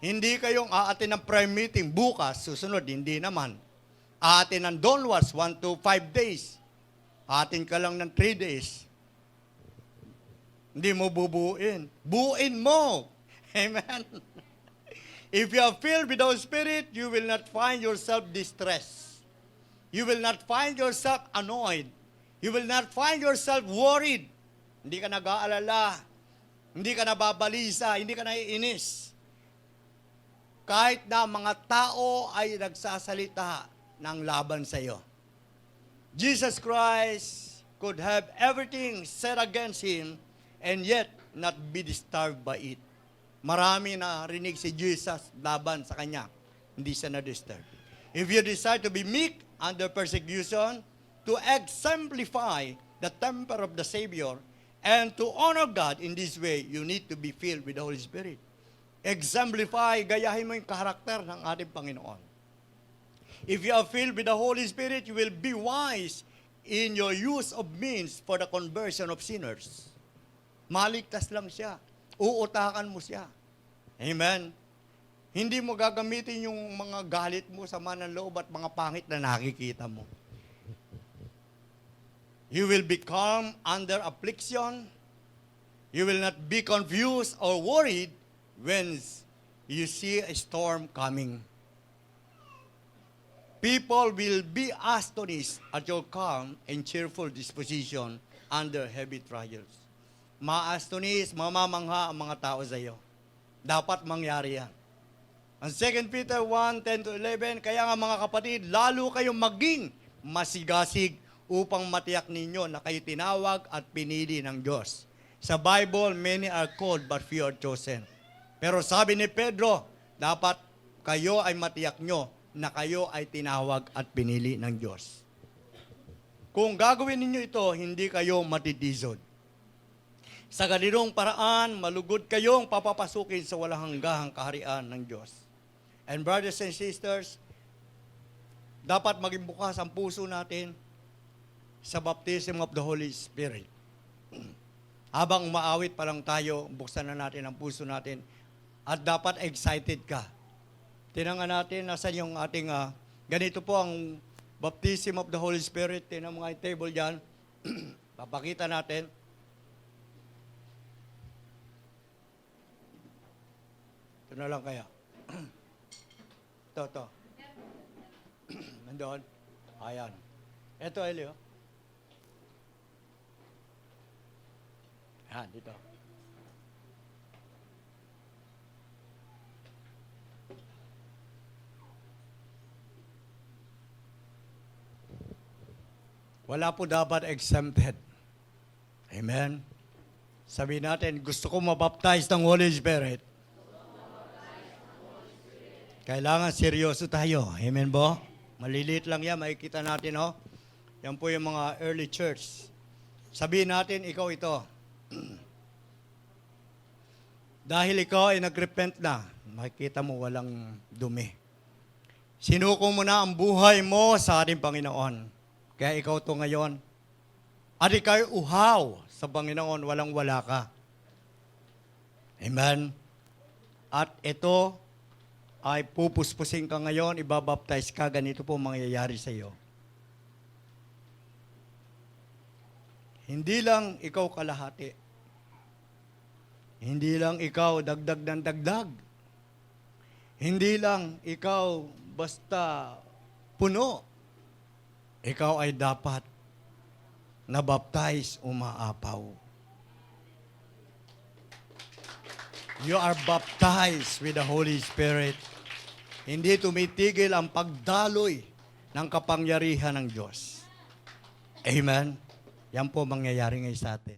Hindi kayong aatin ng prayer meeting bukas, susunod, hindi naman. Aatin ng downwards, 1 to 5 days. Aatin ka lang ng 3 days. Hindi mo bubuuin. Buuin mo. Amen. If you are filled with the Holy Spirit, you will not find yourself distressed. You will not find yourself annoyed. You will not find yourself worried. Hindi ka nag-aalala Hindi ka nababalisa, hindi ka naiinis. Kahit na mga tao ay nagsasalita ng laban sa iyo. Jesus Christ could have everything said against him and yet not be disturbed by it. Marami na rinig si Jesus laban sa kanya. Hindi siya na-disturb. If you decide to be meek under persecution, to exemplify the temper of the Savior, and to honor God in this way, you need to be filled with the Holy Spirit. Exemplify, gayahin mo yung karakter ng ating Panginoon. If you are filled with the Holy Spirit, you will be wise in your use of means for the conversion of sinners. Maligtas lang siya. Uutakan mo siya. Amen. Hindi mo gagamitin yung mga galit mo sa mananloob at mga pangit na nakikita mo. You will be calm under affliction. You will not be confused or worried when you see a storm coming. People will be astonished at your calm and cheerful disposition under heavy trials. Ma-astonish, mamamangha ang mga tao sa iyo. Dapat mangyari yan. Ang 2 Peter 1:10-11, kaya nga mga kapatid, lalo kayong maging masigasig upang matiyak ninyo na kayo tinawag at pinili ng Diyos. Sa Bible, many are called but few are chosen. Pero sabi ni Pedro, dapat kayo ay matiyak nyo na kayo ay tinawag at pinili ng Diyos. Kung gagawin ninyo ito, hindi kayo matitizod. Sa ganitong paraan, malugod kayong papapasukin sa walang hanggahang kaharian ng Diyos. And brothers and sisters, dapat maging bukas ang puso natin sa baptism of the Holy Spirit. Habang umaawit pa lang tayo, buksan na natin ang puso natin. At dapat excited ka. Tinangan natin, nasan yung ating, ganito po ang baptism of the Holy Spirit. Tinang mga table dyan. Papakita natin. Ito na lang kaya. Ito. Nandoon. Ayan. Ito, Elio. Ayan, dito. Wala po dapat exempted. Amen? Sabi natin, gusto ko mabaptize ng Holy Spirit. Kailangan seryoso tayo. Amen po? Maliliit lang yan, makikita natin, oh. Yan po yung mga early church. Sabihin natin, ikaw ito. Dahil ikaw ay nag-repent na, makikita mo walang dumi. Sinuko mo na ang buhay mo sa ating Panginoon. Kaya ikaw to ngayon. At ikaw uhaw sa Panginoon, walang-wala ka. Amen? At ito ay pupuspusin ka ngayon, ibabaptize ka, ganito po mangyayari sa iyo. Hindi lang ikaw kalahati. Hindi lang ikaw dagdag ng dagdag. Hindi lang ikaw basta puno. Ikaw ay dapat na-baptize umaapaw. You are baptized with the Holy Spirit. Hindi tumitigil ang pagdaloy ng kapangyarihan ng Diyos. Amen? Yan po mangyayari ngayon sa atin.